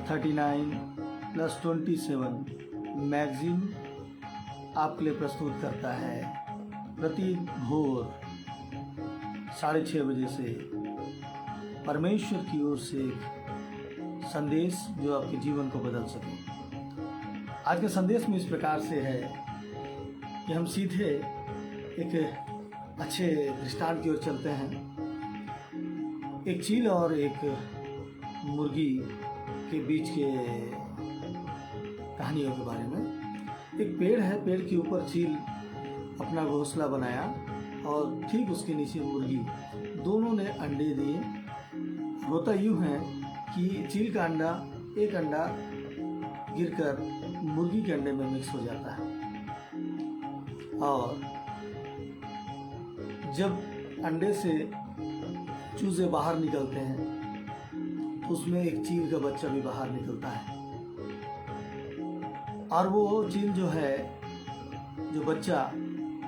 39+27 magazine आपके लिए प्रस्तुत करता है प्रति भोर 6:30 बजे से परमेश्वर की ओर से एक संदेश जो आपके जीवन को बदल सके। आज के संदेश में इस प्रकार से है कि हम सीधे एक अच्छे दृष्टांत की ओर चलते हैं। एक चील और एक मुर्गी के बीच के कहानियों के बारे में। एक पेड़ है, पेड़ के ऊपर चील अपना घोंसला बनाया और ठीक उसके नीचे मुर्गी। दोनों ने अंडे दिए। होता यूँ है कि चील का अंडा, एक अंडा गिरकर मुर्गी के अंडे में मिक्स हो जाता है और जब अंडे से चूजे बाहर निकलते हैं तो उसमें एक चील का बच्चा भी बाहर निकलता है। और वो चील जो है, जो बच्चा,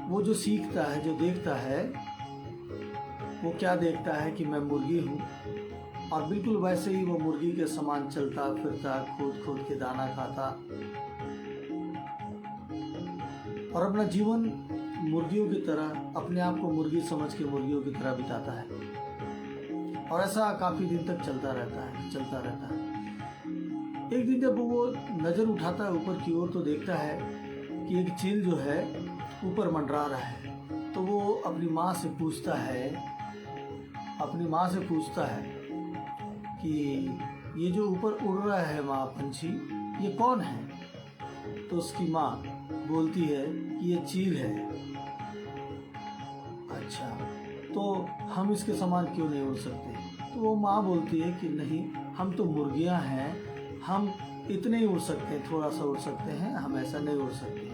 वो जो सीखता है, जो देखता है, वो क्या देखता है कि मैं मुर्गी हूँ और बिल्कुल वैसे ही वो मुर्गी के समान चलता फिरता, खोद खोद के दाना खाता और अपना जीवन मुर्गियों की तरह, अपने आप को मुर्गी समझ के मुर्गियों की तरह बिताता है। और ऐसा काफ़ी दिन तक चलता रहता है। एक दिन जब वो नज़र उठाता है ऊपर की ओर तो देखता है कि एक चील जो है ऊपर मंडरा रहा है। तो वो अपनी माँ से पूछता है कि ये जो ऊपर उड़ रहा है माँ पंछी, ये कौन है? तो उसकी माँ बोलती है कि ये चील है। अच्छा, तो हम इसके समान क्यों नहीं उड़ सकते? तो वो माँ बोलती है कि नहीं, हम तो मुर्गियाँ हैं, हम इतने ही उड़ सकते हैं, थोड़ा सा उड़ सकते हैं, हम ऐसा नहीं उड़ सकते।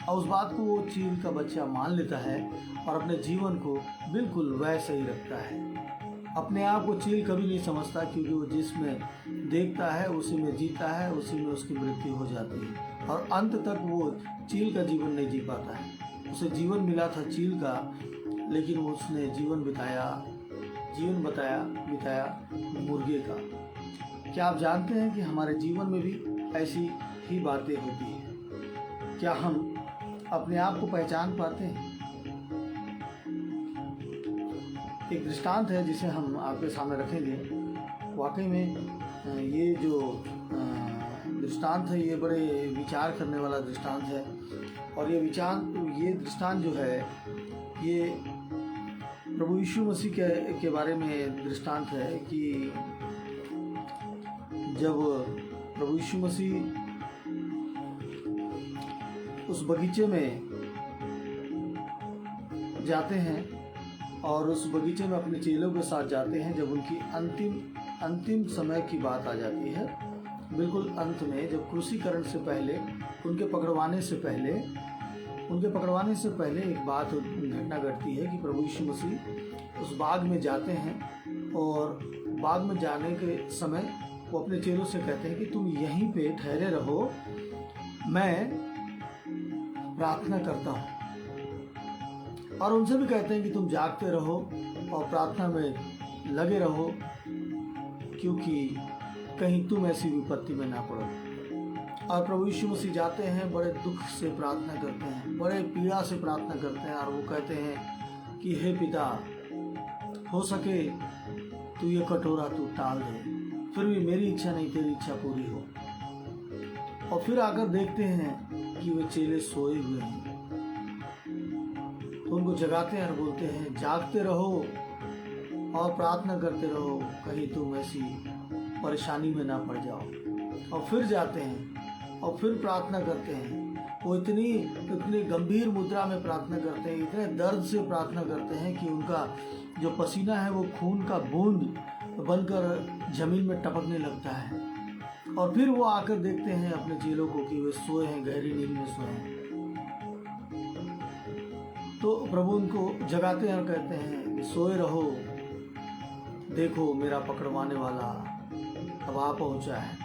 और उस बात को वो चील का बच्चा मान लेता है और अपने जीवन को बिल्कुल वैसे ही रखता है। अपने आप को चील कभी नहीं समझता, क्योंकि वो जिसमें देखता है उसी में जीता है, उसी में उसकी मृत्यु हो जाती है और अंत तक वो चील का जीवन नहीं जी पाता है। उसे जीवन मिला था चील का, लेकिन उसने जीवन बिताया मुर्गे का। क्या आप जानते हैं कि हमारे जीवन में भी ऐसी ही बातें होती हैं? क्या हम अपने आप को पहचान पाते हैं? एक दृष्टांत है जिसे हम आपके सामने रखेंगे। वाकई में ये जो दृष्टांत है, ये बड़े विचार करने वाला दृष्टांत है। और ये दृष्टांत जो है, ये प्रभु यीशु मसीह के बारे में दृष्टांत है कि जब प्रभु यीशु मसीह उस बगीचे में जाते हैं और उस बगीचे में अपने चेलों के साथ जाते हैं, जब उनकी अंतिम समय की बात आ जाती है, बिल्कुल अंत में, जब क्रूसीकरण से पहले, उनके पकड़वाने से पहले एक घटना घटती है कि प्रभु यीशु मसीह उस बाग में जाते हैं और बाग में जाने के समय वो अपने चेलों से कहते हैं कि तुम यहीं पे ठहरे रहो, मैं प्रार्थना करता हूँ। और उनसे भी कहते हैं कि तुम जागते रहो और प्रार्थना में लगे रहो, क्योंकि कहीं तुम ऐसी विपत्ति में ना पड़ो। और प्रभु यीशु मसीह जाते हैं, बड़े दुख से प्रार्थना करते हैं, बड़े पीड़ा से प्रार्थना करते हैं और वो कहते हैं कि हे पिता, हो सके तू ये कटोरा तू टाल दे, फिर भी मेरी इच्छा नहीं तेरी इच्छा पूरी हो। और फिर आकर देखते हैं कि वे चेले सोए हुए हैं, तो उनको जगाते हैं और बोलते हैं जागते रहो और प्रार्थना करते रहो, कहीं तुम ऐसी परेशानी में ना पड़ जाओ। और फिर जाते हैं और फिर प्रार्थना करते हैं। वो इतनी गंभीर मुद्रा में प्रार्थना करते हैं, इतने दर्द से प्रार्थना करते हैं कि उनका जो पसीना है वो खून का बूंद बनकर जमीन में टपकने लगता है। और फिर वो आकर देखते हैं अपने चेलों को कि वे सोए हैं, गहरी नींद में सोए हैं। तो प्रभु उनको जगाते हैं और कहते हैं सोए रहो, देखो मेरा पकड़वाने वाला अब आ पहुंचा है।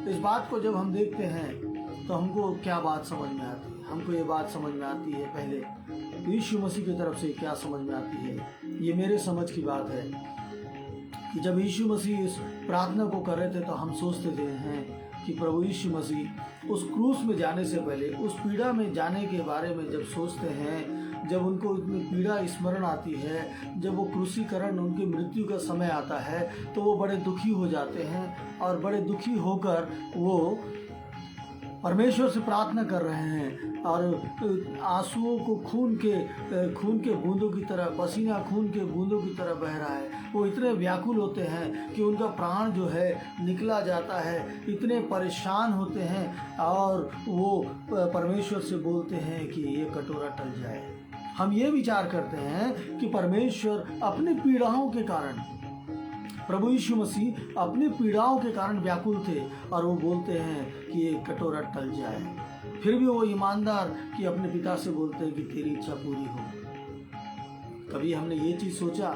इस बात को जब हम देखते हैं तो हमको क्या बात समझ में आती है? हमको ये बात समझ में आती है, पहले यीशु मसीह की तरफ से क्या समझ में आती है, ये मेरे समझ की बात है कि जब यीशु मसीह इस प्रार्थना को कर रहे थे तो हम सोचते थे हैं कि प्रभु यीशु मसीह उस क्रूस में जाने से पहले, उस पीड़ा में जाने के बारे में जब सोचते हैं, जब उनको इतनी पीड़ा स्मरण आती है, जब वो क्रूसीकरण, उनकी मृत्यु का समय आता है, तो वो बड़े दुखी हो जाते हैं और बड़े दुखी होकर वो परमेश्वर से प्रार्थना कर रहे हैं और आंसुओं को खून के बूंदों की तरह, पसीना खून के बूंदों की तरह बह रहा है। वो इतने व्याकुल होते हैं कि उनका प्राण जो है निकला जाता है, इतने परेशान होते हैं और वो परमेश्वर से बोलते हैं कि ये कटोरा टल जाए। हम ये विचार करते हैं कि परमेश्वर अपनी पीड़ाओं के कारण, प्रभु यीशु मसीह अपनी पीड़ाओं के कारण व्याकुल थे और वो बोलते हैं कि ये कटोरा टल जाए। फिर भी वो ईमानदार कि अपने पिता से बोलते हैं कि तेरी इच्छा पूरी हो। कभी हमने ये चीज़ सोचा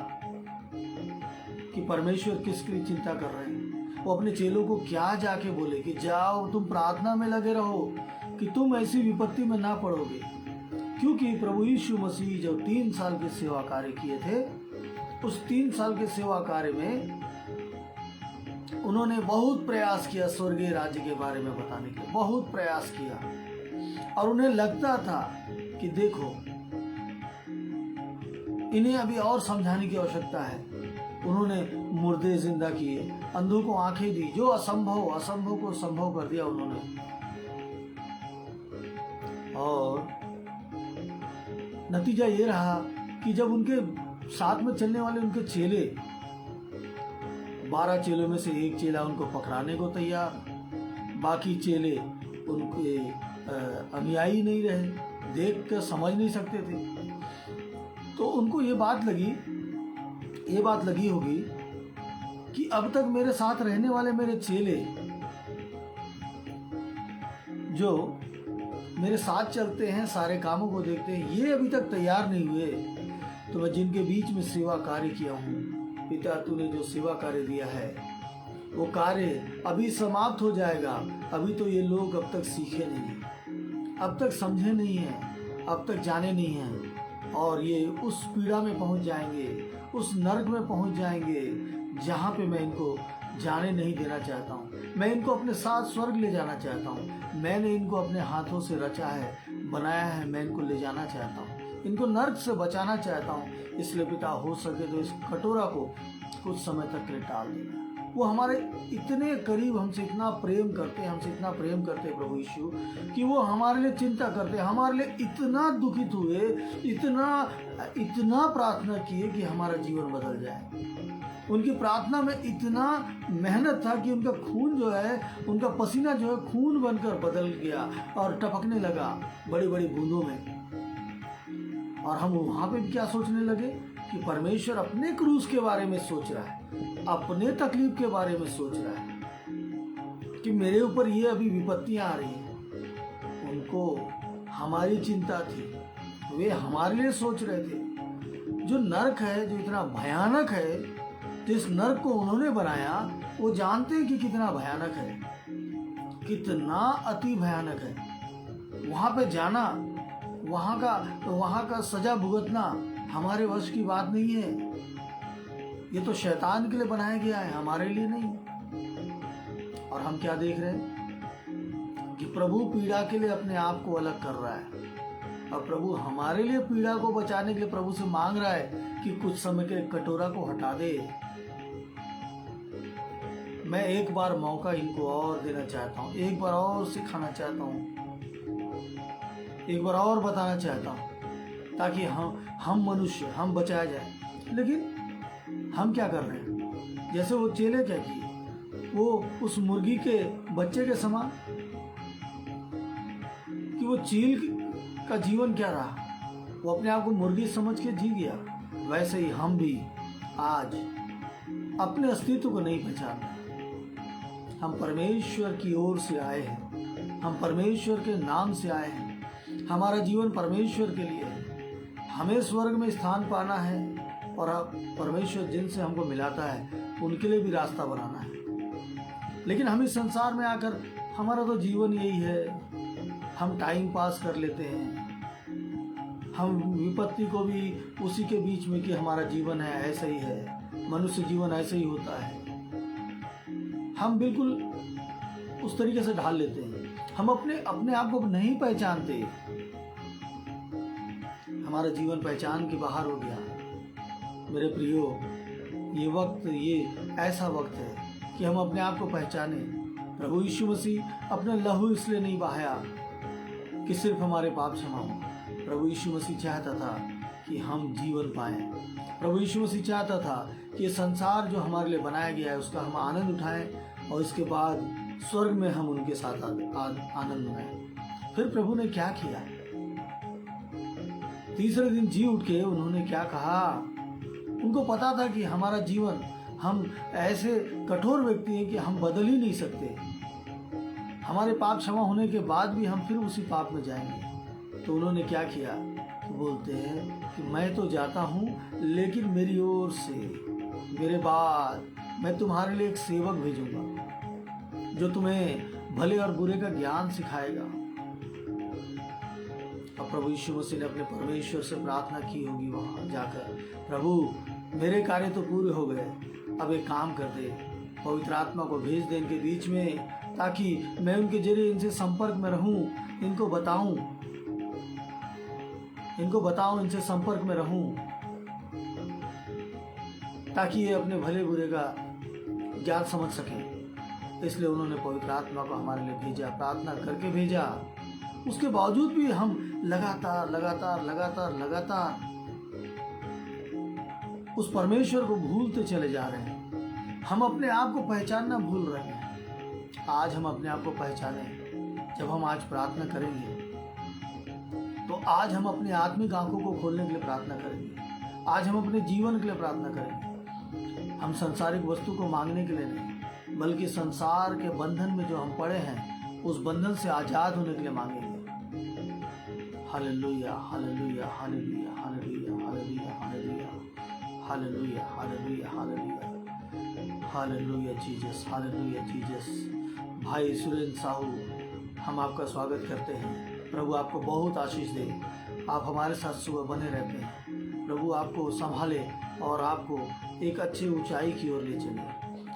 कि परमेश्वर किसके लिए चिंता कर रहे हैं? वो अपने चेलों को क्या जाके बोले कि जाओ तुम प्रार्थना में लगे रहो कि तुम ऐसी विपत्ति में ना पड़ोगे। क्योंकि प्रभु यीशु मसीह जब 3 साल के सेवा कार्य किए थे, उस 3 साल के सेवा कार्य में उन्होंने बहुत प्रयास किया स्वर्गीय राज्य के बारे में बताने के लिए, बहुत प्रयास किया और उन्हें लगता था कि देखो इन्हें अभी और समझाने की आवश्यकता है। उन्होंने मुर्दे जिंदा किए, अंधों को आंखें दी, जो असंभव को संभव कर दिया उन्होंने। और नतीजा ये रहा कि जब उनके साथ में चलने वाले उनके चेले, 12 चेलों में से एक चेला उनको पकड़ाने को तैयार, बाकी चेले उनके अनुयायी नहीं रहे, देख कर समझ नहीं सकते थे। तो उनको ये बात लगी होगी कि अब तक मेरे साथ रहने वाले मेरे चेले जो मेरे साथ चलते हैं, सारे कामों को देखते हैं, ये अभी तक तैयार नहीं हुए। तो मैं जिनके बीच में सेवा कार्य किया हूँ, पिता तूने जो सेवा कार्य दिया है वो कार्य अभी समाप्त हो जाएगा। अभी तो ये लोग अब तक सीखे नहीं, अब तक समझे नहीं हैं, अब तक जाने नहीं हैं और ये उस पीड़ा में पहुँच जाएंगे, उस नर्क में पहुँच जाएंगे जहाँ पे मैं इनको जाने नहीं देना चाहता हूँ। मैं इनको अपने साथ स्वर्ग ले जाना चाहता हूँ। मैंने इनको अपने हाथों से रचा है, बनाया है, मैं इनको ले जाना चाहता हूँ, इनको नर्क से बचाना चाहता हूँ। इसलिए पिता हो सके तो इस कटोरा को कुछ समय तक के लिए टाल देना। वो हमारे इतने करीब, हमसे इतना प्रेम करते हैं प्रभु यीशु कि वो हमारे लिए चिंता करते हैं, हमारे लिए इतना दुखित हुए, इतना प्रार्थना किए कि हमारा जीवन बदल जाए। उनकी प्रार्थना में इतना मेहनत था कि उनका खून जो है, उनका पसीना जो है खून बनकर बदल गया और टपकने लगा बड़ी बड़ी बूंदों में। और हम वहाँ पे भी क्या सोचने लगे कि परमेश्वर अपने क्रूस के बारे में सोच रहा है, अपने तकलीफ के बारे में सोच रहा है कि मेरे ऊपर ये अभी विपत्तियाँ आ रही हैं। उनको हमारी चिंता थी, वे हमारे लिए सोच रहे थे। जो नर्क है, जो इतना भयानक है, जिस नर्क को उन्होंने बनाया, वो जानते हैं कि कितना भयानक है, कितना अति भयानक है। वहाँ पे जाना, वहाँ का सजा भुगतना हमारे वश की बात नहीं है। ये तो शैतान के लिए बनाया गया है, हमारे लिए नहीं। और हम क्या देख रहे हैं कि प्रभु पीड़ा के लिए अपने आप को अलग कर रहा है और प्रभु हमारे लिए पीड़ा को बचाने के लिए प्रभु से मांग रहा है कि कुछ समय के कटोरा को हटा दे। मैं एक बार मौका इनको और देना चाहता हूँ, एक बार और सिखाना चाहता हूँ, एक बार और बताना चाहता हूँ ताकि हम मनुष्य, हम बचाया जाए। लेकिन हम क्या कर रहे हैं? जैसे वो चेले क्या किए, वो उस मुर्गी के बच्चे के समान कि वो चील का जीवन क्या रहा, वो अपने आप को मुर्गी समझ के जी गया। वैसे ही हम भी आज अपने अस्तित्व को नहीं पहचानते। हम परमेश्वर की ओर से आए हैं, हम परमेश्वर के नाम से आए हैं, हमारा जीवन परमेश्वर के लिए है। हमें स्वर्ग में स्थान पाना है और परमेश्वर जिनसे हमको मिलाता है उनके लिए भी रास्ता बनाना है। लेकिन हम इस संसार में आकर, हमारा तो जीवन यही है, हम टाइम पास कर लेते हैं, हम विपत्ति को भी उसी के बीच में कि हमारा जीवन है, ऐसा ही है, मनुष्य जीवन ऐसे ही होता है, हम बिल्कुल उस तरीके से ढाल लेते हैं। हम अपने आप को नहीं पहचानते, हमारा जीवन पहचान के बाहर हो गया। मेरे प्रियो, ये वक्त, ये ऐसा वक्त है कि हम अपने आप को पहचाने। प्रभु यीशु मसीह अपना लहू इसलिए नहीं बहाया कि सिर्फ हमारे पाप क्षमा हो। प्रभु यीशु मसीह चाहता था कि हम जीवन पाएं। प्रभु यीशु मसीह चाहता था कि ये संसार जो हमारे लिए बनाया गया है उसका हम आनंद उठाएं और इसके बाद स्वर्ग में हम उनके साथ आनंद मनाएं। फिर प्रभु ने क्या किया? तीसरे दिन जी उठ के उन्होंने क्या कहा? उनको पता था कि हमारा जीवन, हम ऐसे कठोर व्यक्ति हैं कि हम बदल ही नहीं सकते। हमारे पाप क्षमा होने के बाद भी हम फिर उसी पाप में जाएंगे। तो उन्होंने क्या किया? तो बोलते हैं कि मैं तो जाता हूँ, लेकिन मेरी ओर से, मेरे बाद मैं तुम्हारे लिए एक सेवक भेजूंगा जो तुम्हें भले और बुरे का ज्ञान सिखाएगा। अब प्रभु यीशु मसीह ने अपने परमेश्वर से प्रार्थना की होगी वहां जाकर, प्रभु मेरे कार्य तो पूरे हो गए, अब एक काम कर दे, पवित्र आत्मा को भेज दे इनके बीच में, ताकि मैं उनके जरिए इनसे संपर्क में रहूं, इनको बताऊं, इनसे संपर्क में रहूं, ताकि ये अपने भले बुरे का ज्ञान समझ सकें। इसलिए उन्होंने पवित्र आत्मा को हमारे लिए भेजा, प्रार्थना करके भेजा। उसके बावजूद भी हम लगातार उस परमेश्वर को भूलते चले जा रहे हैं। हम अपने आप को पहचानना भूल रहे हैं। आज हम अपने आप को पहचाने। जब हम आज प्रार्थना करेंगे तो आज हम अपनी आत्मिक आंखों को खोलने के लिए प्रार्थना करेंगे। आज हम अपने जीवन के लिए प्रार्थना करेंगे। हम सांसारिक वस्तु को मांगने के लिए नहीं, बल्कि संसार के बंधन में जो हम पड़े हैं उस बंधन से आजाद होने के लिए मांगेंगे। Hallelujah, hallelujah, hallelujah, hallelujah, hallelujah, hallelujah, hallelujah, hallelujah, hallelujah, hallelujah Jesus, hallelujah Jesus. भाई सुरेंद्र साहू, हम आपका स्वागत करते हैं। प्रभु आपको बहुत आशीष दे। आप हमारे साथ सुबह बने रहते हैं। प्रभु आपको संभाले और आपको एक अच्छी ऊंचाई की ओर ले चले।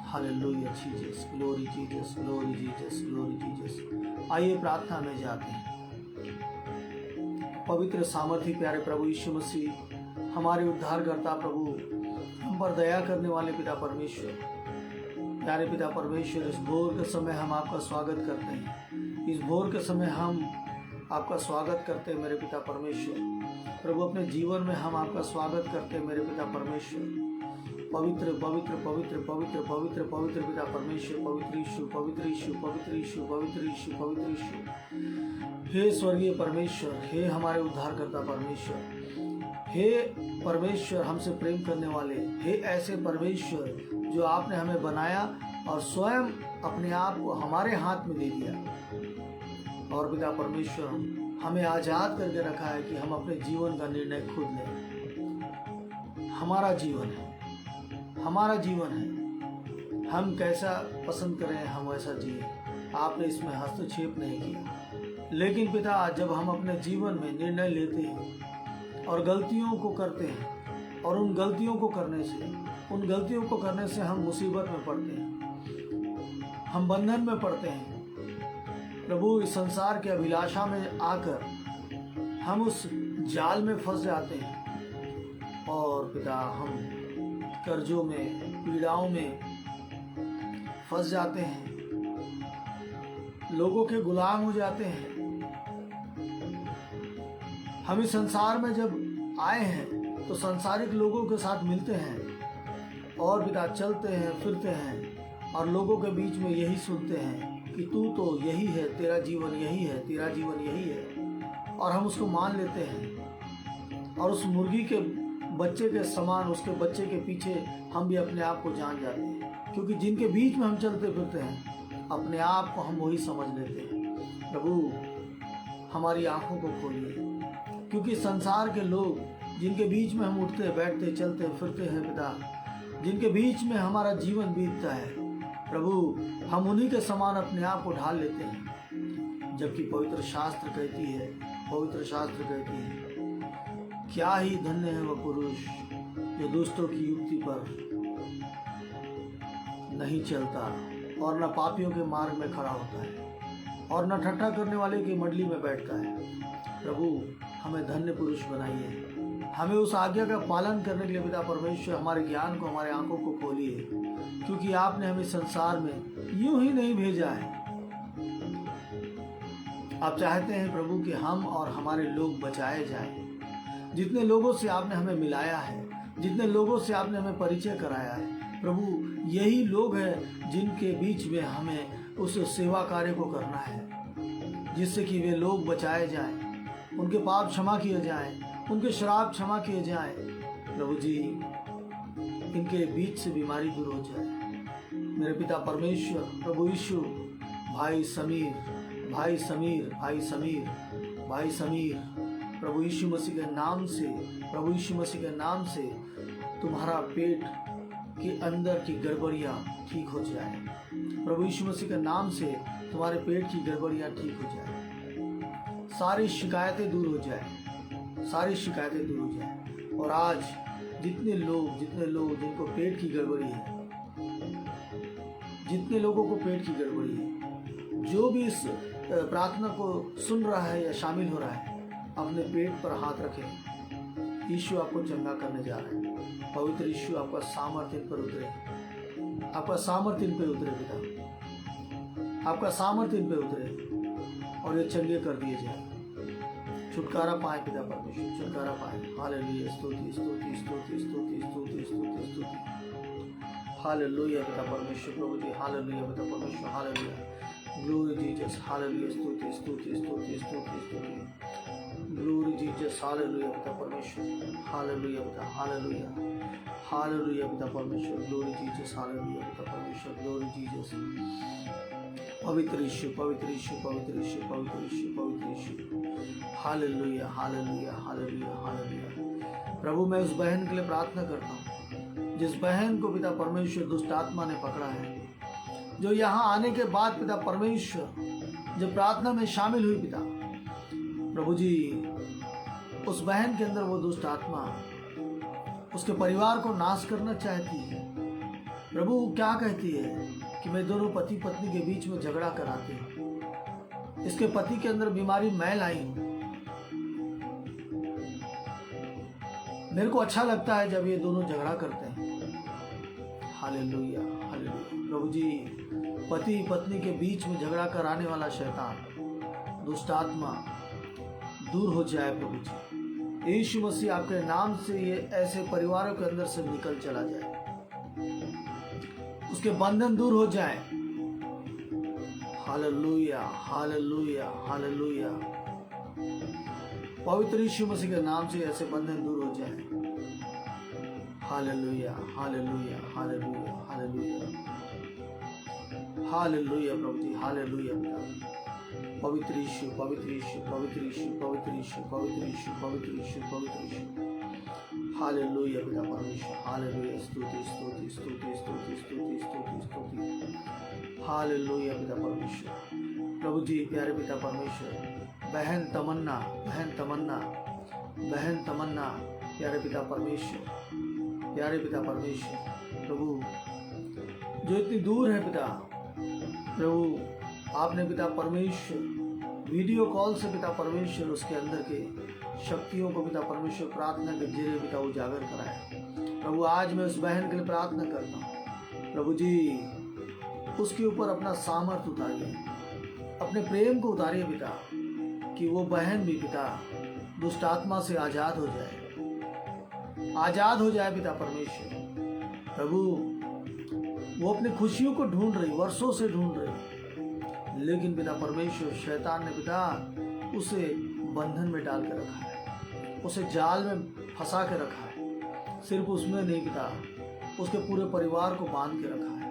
Hallelujah Jesus, glory Jesus, glory Jesus, glory Jesus. आइए प्रार्थना में जाते हैं। पवित्र सामर्थी प्यारे प्रभु यीशु मसीह, हमारे उद्धारकर्ता प्रभु, हम पर दया करने वाले पिता परमेश्वर, प्यारे पिता परमेश्वर, इस भोर के समय हम आपका स्वागत करते हैं। इस भोर के समय हम आपका स्वागत करते हैं मेरे पिता परमेश्वर। प्रभु अपने जीवन में हम आपका स्वागत करते हैं मेरे पिता परमेश्वर। पवित्र पवित्र पवित्र पवित्र पवित्र पवित्र पिता परमेश्वर, पवित्र यीशु, पवित्र यीशु, पवित्र यीशु, पवित्र यीशु, पवित्र यीशु। हे स्वर्गीय परमेश्वर, हे हमारे उद्धारकर्ता परमेश्वर, हे परमेश्वर हमसे प्रेम करने वाले, हे ऐसे परमेश्वर जो आपने हमें बनाया और स्वयं अपने आप को हमारे हाथ में दे दिया। और पिता परमेश्वर हमें आजाद करके रखा है कि हम अपने जीवन का निर्णय खुद लें। हमारा जीवन है, हमारा जीवन है, हम कैसा पसंद करें हम वैसा जिए। आपने इसमें हस्तक्षेप नहीं किया। लेकिन पिता, जब हम अपने जीवन में निर्णय लेते हैं और गलतियों को करते हैं और उन गलतियों को करने से हम मुसीबत में पड़ते हैं, हम बंधन में पड़ते हैं। प्रभु, इस संसार के अभिलाषा में आकर हम उस जाल में फंस जाते हैं और पिता, हम कर्जों में, पीड़ाओं में फंस जाते हैं, लोगों के गुलाम हो जाते हैं। हम इस संसार में जब आए हैं तो सांसारिक लोगों के साथ मिलते हैं और पिता चलते हैं, फिरते हैं और लोगों के बीच में यही सुनते हैं कि तू तो यही है, तेरा जीवन यही है, तेरा जीवन यही है। और हम उसको मान लेते हैं और उस मुर्गी के बच्चे के समान उसके बच्चे के पीछे हम भी अपने आप को जान जाते हैं, क्योंकि जिनके बीच में हम चलते फिरते हैं अपने आप को हम वही समझ लेते हैं। प्रभु, हमारी आंखों को खोलिए, क्योंकि संसार के लोग जिनके बीच में हम उठते बैठते चलते फिरते हैं पिता, जिनके बीच में हमारा जीवन बीतता है, प्रभु हम उन्हीं के समान अपने आप को ढाल लेते हैं। जबकि पवित्र शास्त्र कहती है, क्या ही धन्य है वह पुरुष जो दुष्टों की युक्ति पर नहीं चलता और न पापियों के मार्ग में खड़ा होता है और न ठट्ठा करने वाले की मंडली में बैठता है। प्रभु हमें धन्य पुरुष बनाइए, हमें उस आज्ञा का पालन करने के लिए पिता परमेश्वर हमारे ज्ञान को, हमारे आंखों को खोलिए, क्योंकि आपने हमें संसार में यूं ही नहीं भेजा है। आप चाहते हैं प्रभु कि हम और हमारे लोग बचाए जाएं। जितने लोगों से आपने हमें मिलाया है, जितने लोगों से आपने हमें परिचय कराया है प्रभु, यही लोग हैं जिनके बीच में हमें उस सेवा कार्य को करना है, जिससे कि वे लोग बचाए जाएं, उनके पाप क्षमा किए जाएं, उनके श्राप क्षमा किए जाएं। प्रभु जी इनके बीच से बीमारी दूर हो जाए। मेरे पिता परमेश्वर, प्रभु यीशु, भाई समीर, भाई समीर, भाई समीर, भाई समीर, प्रभु यीशु मसीह के नाम से, प्रभु यीशु मसीह के नाम से तुम्हारा पेट के अंदर की गड़बड़ियाँ ठीक हो जाए। प्रभु यीशु मसीह के नाम से तुम्हारे पेट की गड़बड़ियाँ ठीक हो जाए, सारी शिकायतें दूर हो जाए, सारी शिकायतें दूर हो जाए। और आज जितने लोग जिनको पेट की गड़बड़ी है, जितने लोगों को पेट की गड़बड़ी है, जो भी इस प्रार्थना को सुन रहा है या शामिल हो रहा है, अपने पेट पर हाथ रखें। यीशु आपको चंगा करने जा रहे हैं। पवित्र यीशु आपका सामर्थ्य इन पर उतरे, आपका सामर्थ्य इन पर उतरे पिता, आपका सामर्थ्य इन पर उतरे और ये चंगे कर दिए जाए, छुटकारा पाए पिता परमेश्वर, छुटकारा पाए। हालेलुया, स्तुति स्तुति स्तुति स्तुति स्तुति स्तुति स्तुति। हालेलुया पिता परमेश्वर, प्रभु जी हालेलुया पिता परमेश्वर, हालेलुया, ग्लोरी जीसस, हालेलुया, स्तुति स्तुति स्तुति स्तुति स्तुति, ग्लोरी जीसस, हालेलुया पिता परमेश्वर, हालेलुया पिता, हालेलुया, हालेलुया पिता परमेश्वर, ग्लोरी जीसस, हालेलुया पिता परमेश्वर, ग्लोरी जीसस। पवित्र यीशु, पवित्र यीशु, पवित्र यीशु, पवित्र यीशु, पवित्र यीशु, हालेलुया, हालेलुया, हालेलुया, हालेलुया। प्रभु मैं उस बहन के लिए प्रार्थना करता हूँ जिस बहन को पिता परमेश्वर दुष्ट आत्मा ने पकड़ा है, जो यहाँ आने के बाद पिता परमेश्वर जब प्रार्थना में शामिल हुई पिता प्रभु जी, उस बहन के अंदर वो दुष्ट आत्मा उसके परिवार को नाश करना चाहती है। प्रभु क्या कहती है कि मैं दोनों पति पत्नी के बीच में झगड़ा कराती हूँ, इसके पति के अंदर बीमारी मैं लाई हूँ। मेरे को अच्छा लगता है जब ये दोनों झगड़ा करते हैं। Hallelujah, hallelujah. प्रभु जी पति पत्नी के बीच में झगड़ा कराने वाला शैतान, दुष्ट आत्मा दूर हो जाए प्रभु जी। यीशु मसीह आपके नाम से ये ऐसे परिवारों के अंदर से निकल चला जाए, उसके बंधन दूर हो जाए। Hallelujah, hallelujah, hallelujah. पवित्र यीशु मसीह के नाम से ऐसे बंधन दूर हो जाए। Hallelujah, hallelujah, hallelujah, hallelujah, hallelujah प्रभु जी, हालेलुया पिता। पवित्र यीशु, पवित्र यीशु, पवित्र यीशु, पवित्र यीशु, पवित्र यीशु, पवित्र यीशु, पवित्र यीशु। हालेलुया पिता परमेश्वर, हालेलुया, स्तुति स्तुति स्तुति स्तुति स्तुति स्तुति स्तुति। हालेलुया पिता परमेश्वर, प्रभु जी प्यारे पिता परमेश्वर, बहन तमन्ना, बहन तमन्ना, बहन तमन्ना, प्यारे पिता परमेश्वर, प्यारे पिता परमेश्वर, प्रभु जो इतनी दूर है पिता, प्रभु आपने पिता परमेश्वर वीडियो कॉल से पिता परमेश्वर उसके अंदर के शक्तियों को पिता परमेश्वर प्रार्थना के जरिए पिता उजागर कराया। प्रभु आज मैं उस बहन के लिए प्रार्थना करता हूँ, प्रभु जी उसके ऊपर अपना सामर्थ उतारिए, अपने प्रेम को उतारिए पिता, कि वो बहन भी पिता दुष्ट आत्मा से आजाद हो जाए, आजाद हो जाए पिता परमेश्वर। प्रभु वो अपनी खुशियों को ढूंढ रही, वर्षों से ढूंढ रही, लेकिन पिता परमेश्वर शैतान ने पिता उसे बंधन में डाल के रखा है, उसे जाल में फंसा के रखा है। सिर्फ उसमें नहीं पिता, उसके पूरे परिवार को बांध के रखा है,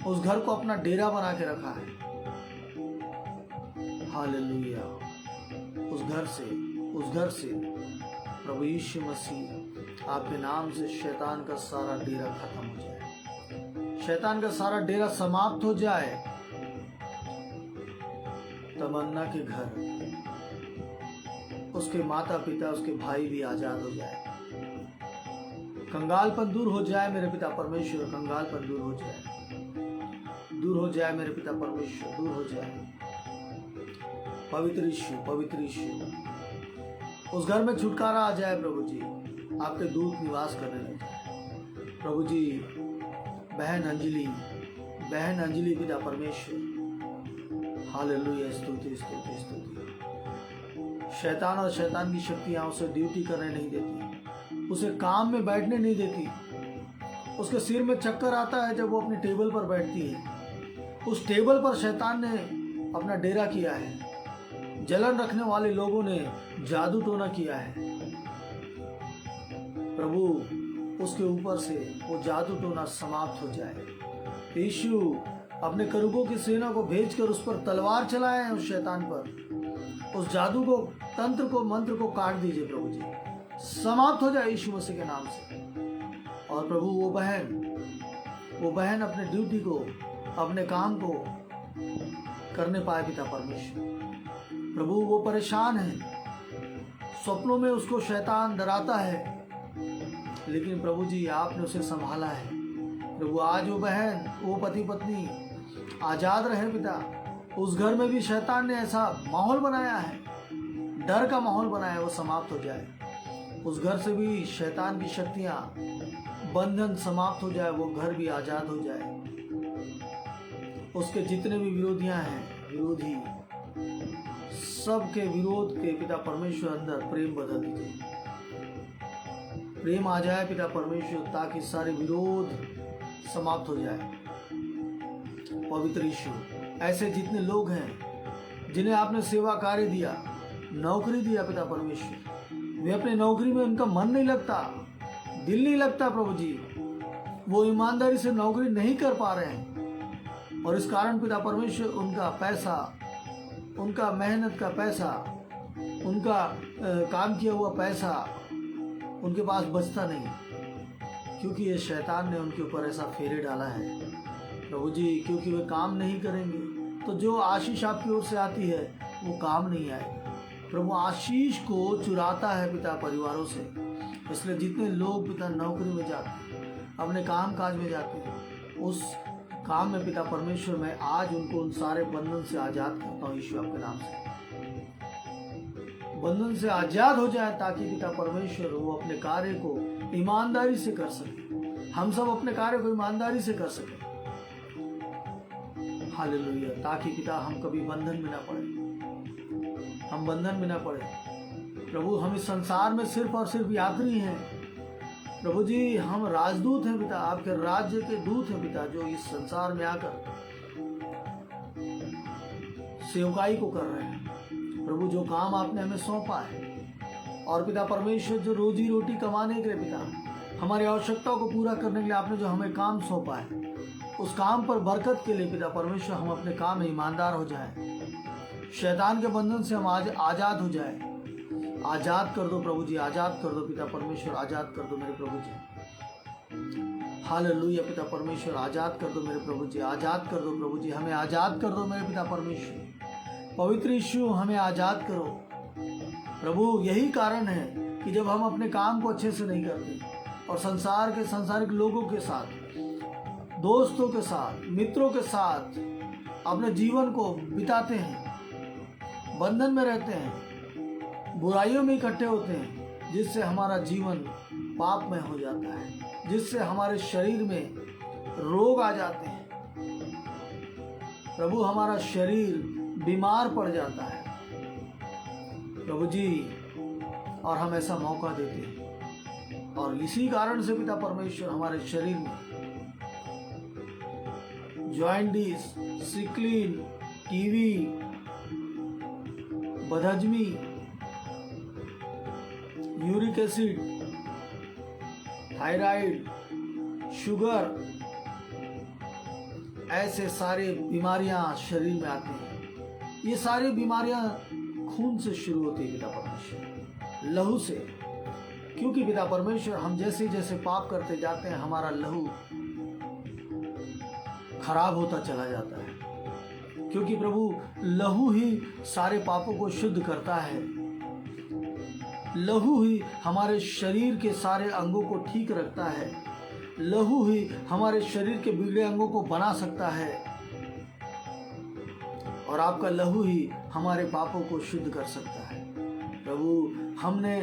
उस घर को अपना डेरा बना के रखा है। हालेलुया। उस घर से प्रभु यीशु मसीह आपके नाम से शैतान का सारा डेरा खत्म हो जाए, शैतान का सारा डेरा समाप्त हो जाए। तमन्ना के घर, उसके माता पिता, उसके भाई भी आजाद हो जाए, कंगालपन दूर हो जाए मेरे पिता परमेश्वर, कंगालपन दूर हो जाए। दूर हो जाए मेरे पिता परमेश्वर, दूर हो जाए। पवित्र यीशु, पवित्र यीशु, उस घर में छुटकारा आ जाए प्रभु जी, आपके दूत निवास करने लगे प्रभु जी। बहन अंजलि पिता परमेश्वर, हालेलुया, स्तुति स्तुति स्तुति। शैतान और शैतान की शक्तियां उसे ड्यूटी करने नहीं देती, उसे काम में बैठने नहीं देती। उसके सिर में चक्कर आता है जब वो अपने टेबल पर बैठती है। उस टेबल पर शैतान ने अपना डेरा किया है। जलन रखने वाले लोगों ने जादू टोना किया है प्रभु, उसके ऊपर से वो जादू टोना समाप्त हो जाए। यीशु अपने करूबों की सेना को भेजकर उस पर तलवार चलाए हैं, उस शैतान पर। उस जादू को, तंत्र को, मंत्र को काट दीजिए प्रभु जी, समाप्त हो जाए यीशु मसीह के नाम से। और प्रभु वो बहन अपने ड्यूटी को, अपने काम को करने पाए पिता परमेश्वर। प्रभु वो परेशान है, सपनों में उसको शैतान डराता है, लेकिन प्रभु जी आपने उसे संभाला है। प्रभु आज वो बहन, वो पति पत्नी आजाद रहे पिता। उस घर में भी शैतान ने ऐसा माहौल बनाया है, डर का माहौल बनाया है, वो समाप्त हो जाए। उस घर से भी शैतान की शक्तियां, बंधन समाप्त हो जाए, वो घर भी आजाद हो जाए। उसके जितने भी विरोधियां हैं, विरोधी, सबके विरोध के पिता परमेश्वर अंदर प्रेम बदल दीजिए। प्रेम आ जाए पिता परमेश्वर, ताकि सारे विरोध समाप्त हो जाए। पवित्र यीशु, ऐसे जितने लोग हैं जिन्हें आपने सेवा कार्य दिया, नौकरी दिया पिता परमेश्वर, वे अपने नौकरी में उनका मन नहीं लगता, दिल नहीं लगता प्रभु जी, वो ईमानदारी से नौकरी नहीं कर पा रहे हैं, और इस कारण पिता परमेश्वर उनका पैसा, उनका मेहनत का पैसा, उनका काम किया हुआ पैसा उनके पास बचता नहीं, क्योंकि ये शैतान ने उनके ऊपर ऐसा फेरे डाला है प्रभु जी। क्योंकि वे काम नहीं करेंगे तो जो आशीष आपकी ओर से आती है वो काम नहीं आएगी। प्रभु आशीष को चुराता है पिता परिवारों से। इसलिए जितने लोग पिता नौकरी में जाते हैं, अपने काम काज में जाते हैं, उस काम में पिता परमेश्वर, मैं आज उनको उन सारे बंधन से आजाद करता हूँ यीशु आपके नाम से। बंधन से आजाद हो जाए, ताकि पिता परमेश्वर वो अपने कार्य को ईमानदारी से कर सके। हम सब अपने कार्य को ईमानदारी से कर सके। हालेलुया, ताकि पिता हम कभी बंधन में ना पड़े, हम बंधन में ना पड़े प्रभु। हम इस संसार में सिर्फ और सिर्फ यात्री हैं प्रभु जी, हम राजदूत हैं पिता, आपके राज्य के दूत हैं पिता, जो इस संसार में आकर सेवकाई को कर रहे हैं प्रभु। जो काम आपने हमें सौंपा है, और पिता परमेश्वर जो रोजी रोटी कमाने के लिए पिता, हमारी आवश्यकताओं को पूरा करने के लिए आपने जो हमें काम सौंपा है, उस काम पर बरकत के लिए पिता परमेश्वर हम अपने काम में ईमानदार हो जाएं, शैतान के बंधन से हम आज आजाद हो जाए। आजाद कर दो प्रभु जी, आजाद कर दो पिता परमेश्वर, आजाद कर दो मेरे प्रभु जी। हालेलुया पिता परमेश्वर, आजाद कर दो मेरे प्रभु जी, आजाद कर दो प्रभु जी, हमें आजाद कर दो मेरे पिता परमेश्वर। पवित्र यीशु, हमें आजाद करो प्रभु। यही कारण है कि जब हम अपने काम को अच्छे से नहीं करते और संसार के सांसारिक लोगों के साथ, दोस्तों के साथ, मित्रों के साथ अपने जीवन को बिताते हैं, बंधन में रहते हैं, बुराइयों में इकट्ठे होते हैं, जिससे हमारा जीवन पापमय हो जाता है, जिससे हमारे शरीर में रोग आ जाते हैं प्रभु, हमारा शरीर बीमार पड़ जाता है प्रभु जी, और हम ऐसा मौका देते हैं। और इसी कारण से पिता परमेश्वर हमारे शरीर में जॉइंटिस, सिकलीन, टीवी, बदहजमी, यूरिक एसिड, थायराइड, शुगर, ऐसे सारे बीमारियां शरीर में आती हैं। ये सारी बीमारियां खून से शुरू होती है पिता परमेश्वर, लहू से। क्योंकि पिता परमेश्वर हम जैसे जैसे पाप करते जाते हैं, हमारा लहू खराब होता चला जाता है। क्योंकि प्रभु लहू ही सारे पापों को शुद्ध करता है, लहू ही हमारे शरीर के सारे अंगों को ठीक रखता है, लहू ही हमारे शरीर के बिगड़े अंगों को बना सकता है। और आपका लहू ही हमारे पापों को शुद्ध कर सकता है। प्रभु, हमने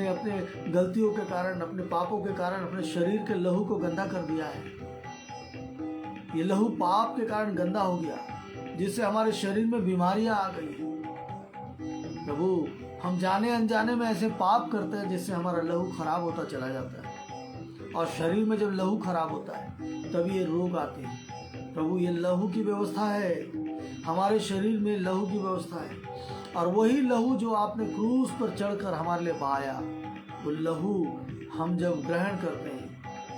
अपने गलतियों के कारण, अपने पापों के कारण अपने शरीर के लहू को गंदा कर दिया है। ये लहू पाप के कारण गंदा हो गया, जिससे हमारे शरीर में बीमारियां आ गई। प्रभु, हम जाने अनजाने में ऐसे पाप करते हैं जिससे हमारा लहू खराब होता चला जाता है, और शरीर में जब लहू खराब होता है तब ये रोग आते हैं। प्रभु, ये लहू की व्यवस्था है, हमारे शरीर में लहू की व्यवस्था है, और वही लहू जो आपने क्रूस पर चढ़कर हमारे लिए बहाया, वो लहू हम जब ग्रहण करते हैं,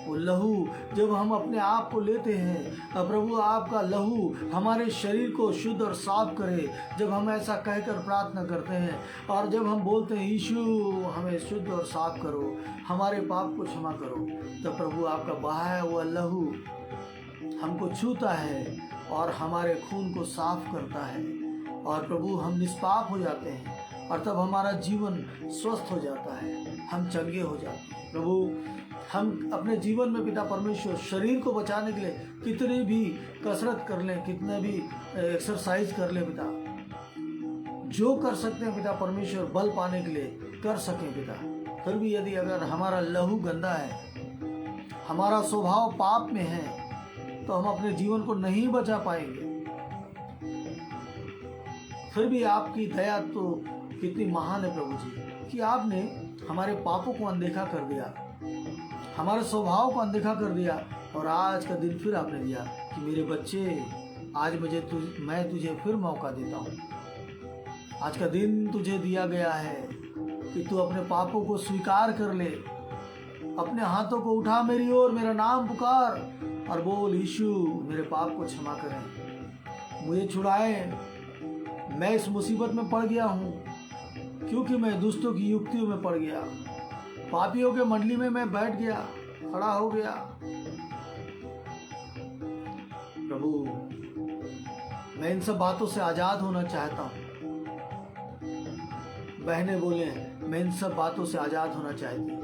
वो लहू जब हम अपने आप को लेते हैं, और प्रभु आपका लहू हमारे शरीर को शुद्ध और साफ करे। जब हम ऐसा कहकर प्रार्थना करते हैं और जब हम बोलते हैं यीशु हमें शुद्ध और साफ करो, हमारे पाप को क्षमा करो, तब प्रभु आपका बहाया हुआ लहू हमको छूता है और हमारे खून को साफ करता है, और प्रभु हम निष्पाप हो जाते हैं, और तब हमारा जीवन स्वस्थ हो जाता है, हम चंगे हो जाते हैं। प्रभु, हम अपने जीवन में पिता परमेश्वर शरीर को बचाने के लिए कितनी भी कसरत कर लें, कितने भी एक्सरसाइज कर लें पिता, जो कर सकते हैं पिता परमेश्वर बल पाने के लिए कर सकें पिता, फिर भी यदि अगर हमारा लहू गंदा है, हमारा स्वभाव पाप में है, तो हम अपने जीवन को नहीं बचा पाएंगे। फिर भी आपकी दया तो कितनी महान है प्रभु जी, कि आपने हमारे पापों को अनदेखा कर दिया, हमारे स्वभाव को अनदेखा कर दिया, और आज का दिन फिर आपने दिया कि मेरे बच्चे, आज मैं तुझे फिर मौका देता हूँ। आज का दिन तुझे दिया गया है कि तू अपने पापों को स्वीकार कर ले, अपने हाथों को उठा मेरी ओर, मेरा नाम पुकार और बोल यीशु मेरे पाप को क्षमा करें, मुझे छुड़ाएं, मैं इस मुसीबत में पड़ गया हूँ, क्योंकि मैं दुष्टों की युक्तियों में पड़ गया, पापियों के मंडली में मैं बैठ गया, खड़ा हो गया। प्रभु, मैं इन सब बातों से आजाद होना चाहता हूँ। बहनें बोले, मैं इन सब बातों से आजाद होना चाहती हूँ।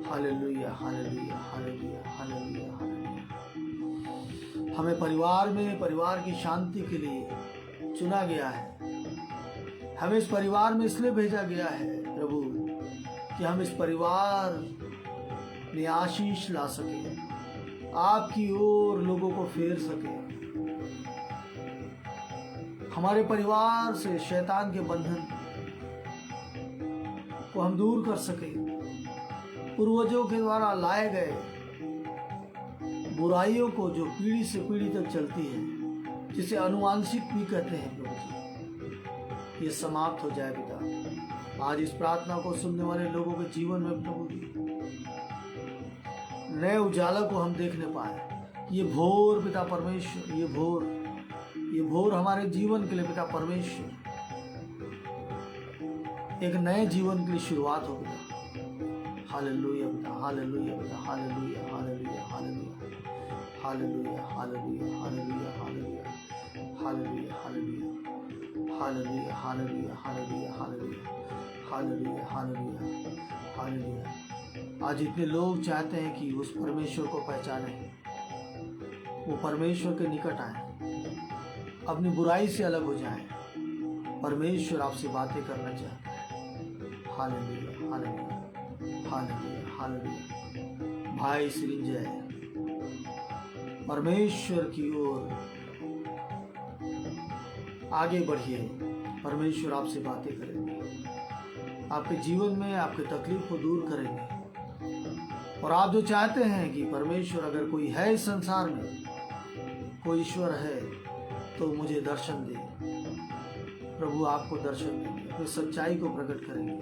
Hallelujah, hallelujah, hallelujah, hallelujah, hallelujah. हमें परिवार की शांति के लिए चुना गया है। हमें इस परिवार में इसलिए भेजा गया है प्रभु कि हम इस परिवार में आशीष ला सके, आपकी ओर लोगों को फेर सके, हमारे परिवार से शैतान के बंधन को हम दूर कर सके, पूर्वजों के द्वारा लाए गए बुराइयों को जो पीढ़ी से पीढ़ी तक चलती है, जिसे अनुवांशिक भी कहते हैं प्रभु जी, ये समाप्त हो जाए पिता। आज इस प्रार्थना को सुनने वाले लोगों के जीवन में प्रभु जी नए उजाला को हम देखने पाए। ये भोर पिता परमेश्वर, ये भोर हमारे जीवन के लिए पिता परमेश्वर एक नए जीवन के लिए शुरुआत हो पिता। हालेलुया पिता, हालेलुया पिता, hallelujah, hallelujah, hallelujah, hallelujah, hallelujah, hallelujah, hallelujah, hallelujah, hallelujah, hallelujah, hallelujah, hallelujah, hallelujah, hallelujah, hallelujah. आज इतने लोग चाहते हैं कि उस परमेश्वर को पहचाने, वो परमेश्वर के निकट आए, अपनी बुराई से अलग हो जाएं। परमेश्वर आपसे बातें करना चाहता है। Hallelujah, hallelujah, hallelujah, hallelujah. भाई सृंजय परमेश्वर की ओर आगे बढ़िए, परमेश्वर आपसे बातें करेंगे, आपके जीवन में आपके तकलीफ को दूर करेंगे। और आप जो चाहते हैं कि परमेश्वर अगर कोई है इस संसार में, कोई ईश्वर है, तो मुझे दर्शन दे, प्रभु आपको दर्शन देंगे, अपनी सच्चाई को प्रकट करेंगे।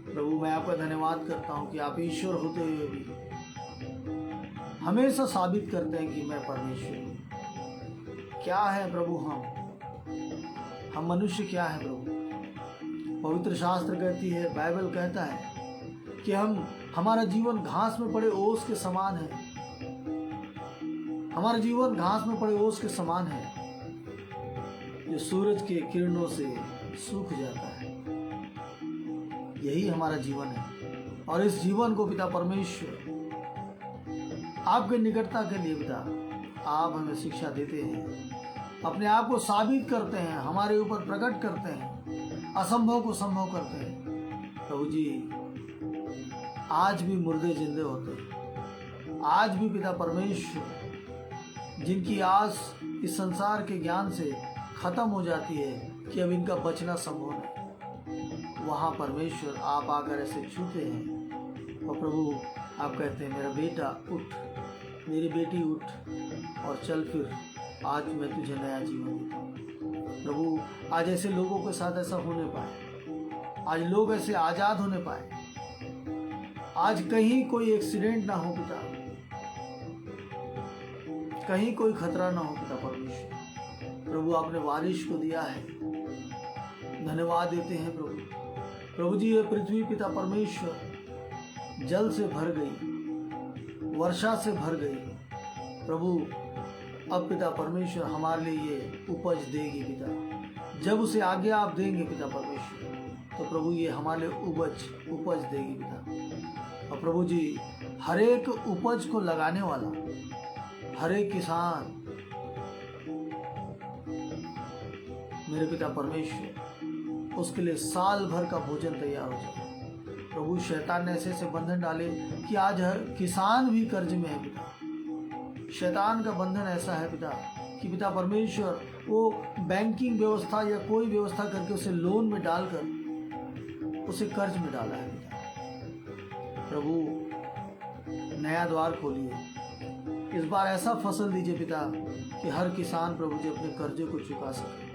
प्रभु मैं आपका धन्यवाद करता हूँ कि आप ईश्वर होते हुए भी हमेशा साबित करते हैं कि मैं परमेश्वर हूँ। क्या है प्रभु हम मनुष्य क्या है प्रभु? पवित्र शास्त्र कहती है, बाइबल कहता है कि हमारा जीवन घास में पड़े ओस के समान है। हमारा जीवन घास में पड़े ओस के समान है, जो सूरज के किरणों से सूख जाता है। यही हमारा जीवन है, और इस जीवन को पिता परमेश्वर आपके निकटता के लिए पिता आप हमें शिक्षा देते हैं, अपने आप को साबित करते हैं, हमारे ऊपर प्रकट करते हैं, असंभव को संभव करते हैं। प्रभु जी, आज भी मुर्दे जिंदे होते हैं, आज भी पिता परमेश्वर जिनकी आस इस संसार के ज्ञान से खत्म हो जाती है कि अब इनका बचना संभव नहीं, वहाँ परमेश्वर आप आकर ऐसे छूते हैं और प्रभु आप कहते हैं, मेरा बेटा उठ, मेरी बेटी उठ और चल फिर, आज मैं तुझे नया जीवन देता हूँ। प्रभु आज ऐसे लोगों के साथ ऐसा होने पाए, आज लोग ऐसे आज़ाद होने पाए, आज कहीं कोई एक्सीडेंट ना हो पिता, कहीं कोई खतरा ना हो पिता परमेश्वर। प्रभु आपने बारिश को दिया है, धन्यवाद देते हैं प्रभु। प्रभु जी ये पृथ्वी पिता परमेश्वर जल से भर गई, वर्षा से भर गई। प्रभु अब पिता परमेश्वर हमारे लिए ये उपज देगी पिता, जब उसे आज्ञा आप देंगे पिता परमेश्वर, तो प्रभु ये हमारे उपज देगी पिता। और प्रभु जी हर एक उपज को लगाने वाला, हर एक किसान मेरे पिता परमेश्वर उसके लिए साल भर का भोजन तैयार हो जाए। प्रभु शैतान ने ऐसे बंधन डाले कि आज हर किसान भी कर्ज में है पिता। शैतान का बंधन ऐसा है पिता कि पिता परमेश्वर वो बैंकिंग व्यवस्था या कोई व्यवस्था करके उसे लोन में डालकर उसे कर्ज में डाला है पिता। प्रभु नया द्वार खोलिए, इस बार ऐसा फसल दीजिए पिता कि हर किसान प्रभु जी अपने कर्जे को चुका सके,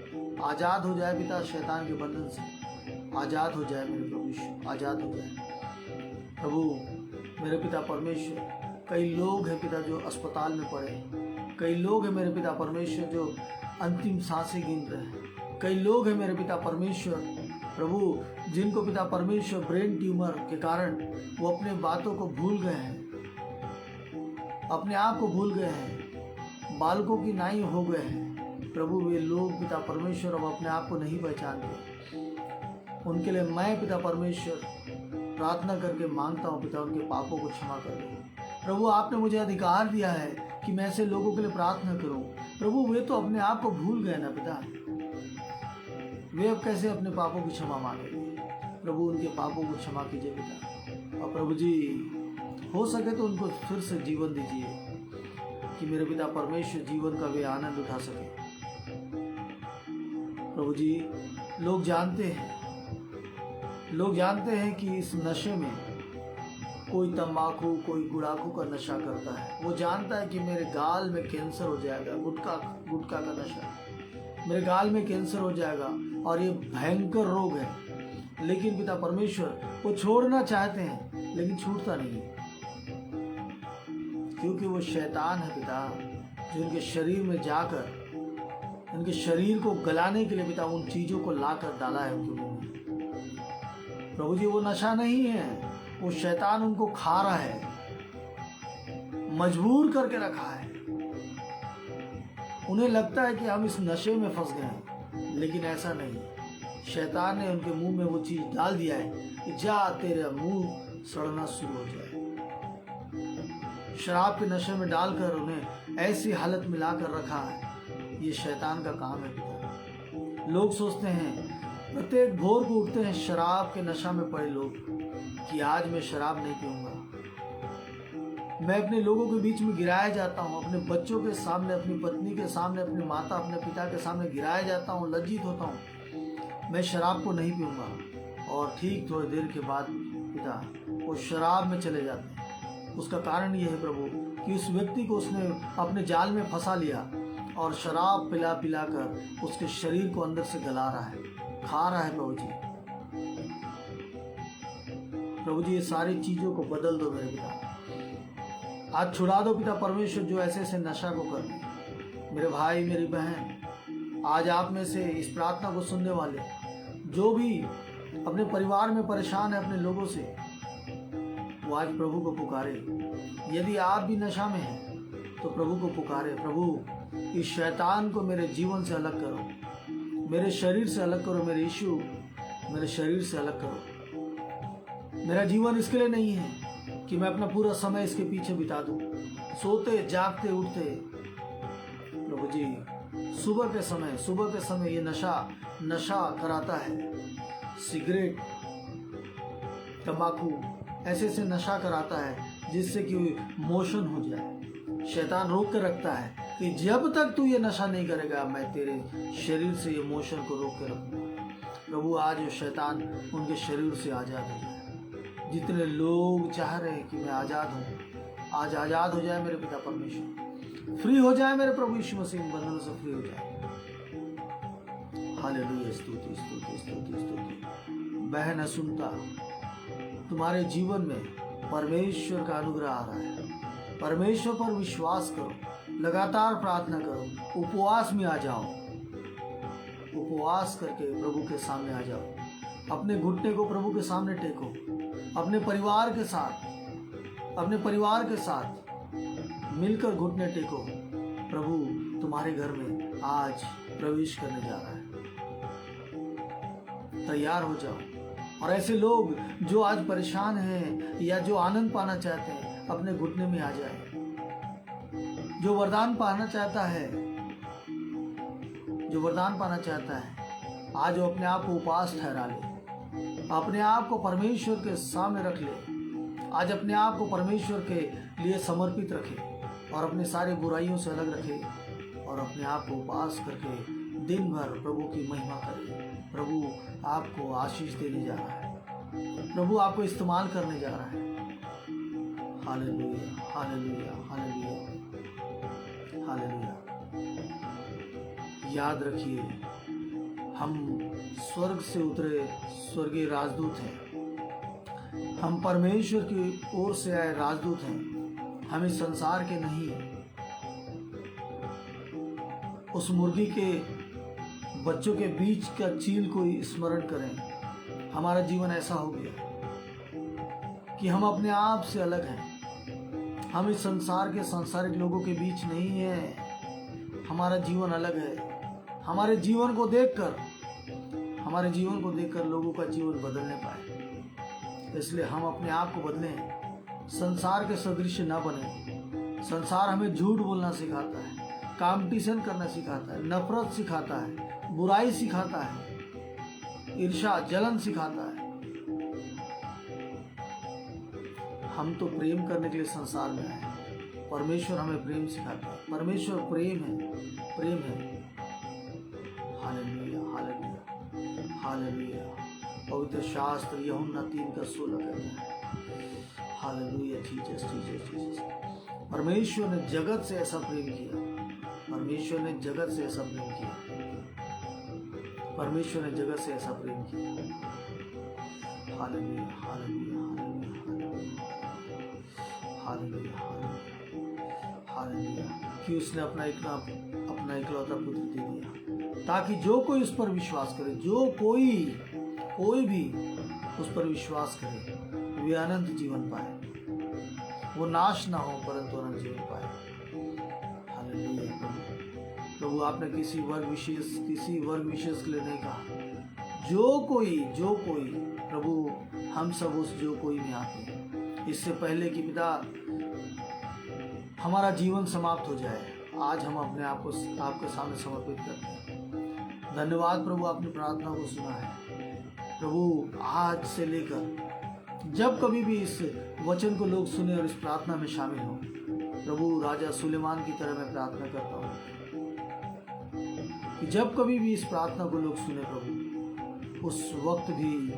आज़ाद हो जाए पिता शैतान के बंधन से, आज़ाद हो जाए मेरे प्रभु, आज़ाद हो जाए प्रभु। मेरे पिता परमेश्वर कई लोग हैं पिता जो अस्पताल में पड़े, कई लोग हैं मेरे पिता परमेश्वर जो अंतिम सांसें गिन रहे हैं, कई लोग हैं मेरे पिता परमेश्वर प्रभु जिनको पिता परमेश्वर ब्रेन ट्यूमर के कारण वो अपने बातों को भूल गए हैं, अपने आप को भूल गए हैं, बालकों की नाई हो गए हैं। प्रभु वे लोग पिता परमेश्वर अब अपने आप को नहीं पहचानते, उनके लिए मैं पिता परमेश्वर प्रार्थना करके मांगता हूँ पिता उनके पापों को क्षमा कर दो। प्रभु आपने मुझे अधिकार दिया है कि मैं ऐसे लोगों के लिए प्रार्थना करूँ। प्रभु वे तो अपने आप को भूल गए ना पिता, वे अब कैसे अपने पापों की क्षमा मांगेंगे। प्रभु उनके पापों को क्षमा कीजिए पिता, और प्रभु जी हो सके तो उनको फिर से जीवन दीजिए कि मेरे पिता परमेश्वर जीवन का वे आनंद उठा सके। प्रभु जी लोग जानते हैं कि इस नशे में कोई तंबाकू कोई गुड़ाखू का नशा करता है, वो जानता है कि मेरे गाल में कैंसर हो जाएगा, गुटखा का नशा, मेरे गाल में कैंसर हो जाएगा और ये भयंकर रोग है। लेकिन पिता परमेश्वर वो छोड़ना चाहते हैं लेकिन छूटता नहीं है, क्योंकि वो शैतान है पिता जो इनके शरीर में जाकर इनके शरीर को गलाने के लिए पिता उन चीजों को लाकर डाला है उनके मुंह में। प्रभु जी वो नशा नहीं है, वो शैतान उनको खा रहा है, मजबूर करके रखा है। उन्हें लगता है कि हम इस नशे में फंस गए हैं, लेकिन ऐसा नहीं। शैतान ने उनके मुंह में वो चीज डाल दिया है कि जा तेरा मुंह सड़ना शुरू हो जाए। शराब के नशे में डालकर उन्हें ऐसी हालत में लाकर रखा है, ये शैतान का काम है। लोग सोचते हैं, प्रत्येक भोर को उठते हैं शराब के नशा में पड़े लोग कि आज मैं शराब नहीं पीऊंगा। मैं अपने लोगों के बीच में गिराया जाता हूँ, अपने बच्चों के सामने, अपनी पत्नी के सामने, अपने माता अपने पिता के सामने गिराया जाता हूँ, लज्जित होता हूँ, मैं शराब को नहीं पीऊंगा। और ठीक थोड़ी देर के बाद पिता वो शराब में चले जाते हैं। उसका कारण ये है प्रभु कि उस व्यक्ति को उसने अपने जाल में फंसा लिया और शराब पिला पिला कर उसके शरीर को अंदर से गला रहा है, खा रहा है। प्रभु जी ये सारी चीजों को बदल दो मेरे पिता, आज छुड़ा दो पिता परमेश्वर जो ऐसे ऐसे नशा को कर। मेरे भाई मेरी बहन, आज आप में से इस प्रार्थना को सुनने वाले जो भी अपने परिवार में परेशान है अपने लोगों से, वो आज प्रभु को पुकारे। यदि आप भी नशा में हैं तो प्रभु को पुकारे, प्रभु इस शैतान को मेरे जीवन से अलग करो, मेरे शरीर से अलग करो, मेरे यीशु मेरे शरीर से अलग करो। मेरा जीवन इसके लिए नहीं है कि मैं अपना पूरा समय इसके पीछे बिता दूं, सोते जागते उठते प्रभु जी सुबह के समय ये नशा कराता है। सिगरेट, तंबाकू ऐसे से नशा कराता है जिससे कि मोशन हो जाए। शैतान रोक कर रखता है कि जब तक तू ये नशा नहीं करेगा मैं तेरे शरीर से ये मोशन को रोक कर रखूंगा। प्रभु आज शैतान उनके शरीर से आज़ाद हो जाए। जितने लोग चाह रहे हैं कि मैं आज़ाद हूँ, आज आज़ाद हो जाए मेरे पिता परमेश्वर, फ्री हो जाए मेरे प्रभु यीशु मसीह, इन बंधनों से फ्री हो जाए। हालेलुया, स्तुति स्तुति स्तुति स्तुति। बहन सुनता, तुम्हारे जीवन में परमेश्वर का अनुग्रह आ रहा है। परमेश्वर पर विश्वास करो, लगातार प्रार्थना करो, उपवास में आ जाओ। उपवास करके प्रभु के सामने आ जाओ। अपने घुटने को प्रभु के सामने टेको। अपने परिवार के साथ मिलकर घुटने टेको। प्रभु तुम्हारे घर में आज प्रवेश करने जा रहा है। तैयार हो जाओ। और ऐसे लोग जो आज परेशान हैं या जो आनंद पाना चाहते हैं, अपने घुटने में आ जाए। जो वरदान पाना चाहता है, आज वो अपने आप को उपवास ठहरा ले, अपने आप को परमेश्वर के सामने रख ले। आज अपने आप को परमेश्वर के लिए समर्पित रखे और अपने सारे बुराइयों से अलग रखे और अपने आप को उपवास करके दिन भर प्रभु की महिमा करे। प्रभु आपको आशीष देने जा रहा है। प्रभु आपको इस्तेमाल करने जा रहा है। Hallelujah, hallelujah, hallelujah, hallelujah. याद रखिए, हम स्वर्ग से उतरे स्वर्गीय राजदूत हैं। हम परमेश्वर की ओर से आए राजदूत हैं। हम इस संसार के नहीं हैं। उस मुर्गी के बच्चों के बीच का चील को स्मरण करें। हमारा जीवन ऐसा हो गया कि हम अपने आप से अलग हैं। हम इस संसार के सांसारिक लोगों के बीच नहीं हैं। हमारा जीवन अलग है। हमारे जीवन को देखकर लोगों का जीवन बदलने पाए। इसलिए हम अपने आप को बदलें। संसार के सदृश न बने। संसार हमें झूठ बोलना सिखाता है, कंपटीशन करना सिखाता है, नफरत सिखाता है, बुराई सिखाता है, ईर्ष्या जलन सिखाता है। हम तो प्रेम करने के लिए संसार में आए। परमेश्वर हमें प्रेम सिखाता है। परमेश्वर प्रेम है। Hallelujah, hallelujah, hallelujah. पवित्र शास्त्र यूहन्ना 3:16 कहता है। Hallelujah, Jesus, Jesus, Jesus. परमेश्वर ने जगत से ऐसा प्रेम किया। परमेश्वर ने जगत से ऐसा प्रेम किया। Hallelujah, hallelujah, hallelujah, hallelujah. कि उसने अपना इकलौता पुत्र दे दिया ताकि जो कोई उस पर विश्वास करे, कोई भी उस पर विश्वास करे, वे अनंत जीवन पाए। वो नाश ना हो परंतु अनंत जीवन पाए। हालेलुया। प्रभु आपने किसी वर्ग विशेष के लिए नहीं कहा। जो कोई प्रभु, हम सब उस जो कोई में आते हैं। इससे पहले कि पिता हमारा जीवन समाप्त हो जाए, आज हम अपने आप को आपके सामने समर्पित करते हैं। धन्यवाद प्रभु, आपने प्रार्थना को सुना है। प्रभु आज से लेकर जब कभी भी इस वचन को लोग सुने और इस प्रार्थना में शामिल हो, प्रभु राजा सुलेमान की तरह मैं प्रार्थना करता हूँ कि जब कभी भी इस प्रार्थना को लोग सुने प्रभु, उस वक्त भी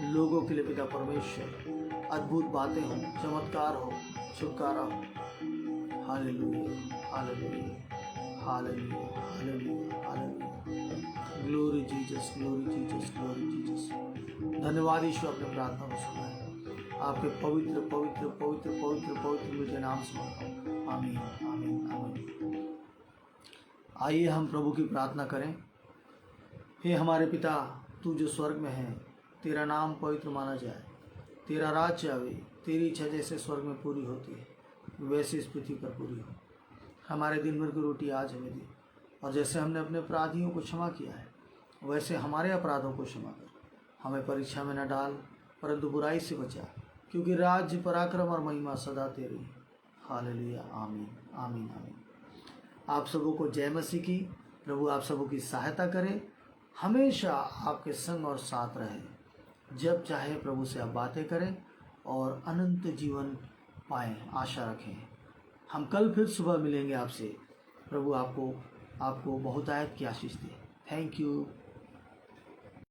लोगों के लिए पिता परमेश्वर अद्भुत बातें हो, चमत्कार हो, छुटकारा हो। Hallelujah, hallelujah, hallelujah, hallelujah, hallelujah. Glory Jesus, glory Jesus, glory Jesus. धन्यवाद ईश्वर, अपने प्रार्थना को सुना है। आपके पवित्र पवित्र पवित्र पवित्र पवित्र मीठे नाम से मांगता हूँ। आमीन, आमीन, आमीन। आइए हम प्रभु की प्रार्थना करें। हे हमारे पिता, तू जो स्वर्ग में है, तेरा नाम पवित्र माना जाए। तेरा राज्य आवे, तेरी इच्छा जैसे स्वर्ग में पूरी होती है वैसे इस पृथ्वी पर पूरी हो। हमारे दिन भर की रोटी आज हमें दी, और जैसे हमने अपने अपराधियों को क्षमा किया है वैसे हमारे अपराधों को क्षमा कर। हमें परीक्षा में न डाल परंतु बुराई से बचा, क्योंकि राज्य, पराक्रम और महिमा सदा तेरी। हालेलुया, आमीन, आमीन, आमीन। आप सबों को जय मसीह की। प्रभु आप सबों की सहायता करे, हमेशा आपके संग और साथ रहे। जब चाहे प्रभु से आप बातें करें और अनंत जीवन पाएं, आशा रखें। हम कल फिर सुबह मिलेंगे आपसे। प्रभु आपको बहुतायत की आशीष दे। Thank you.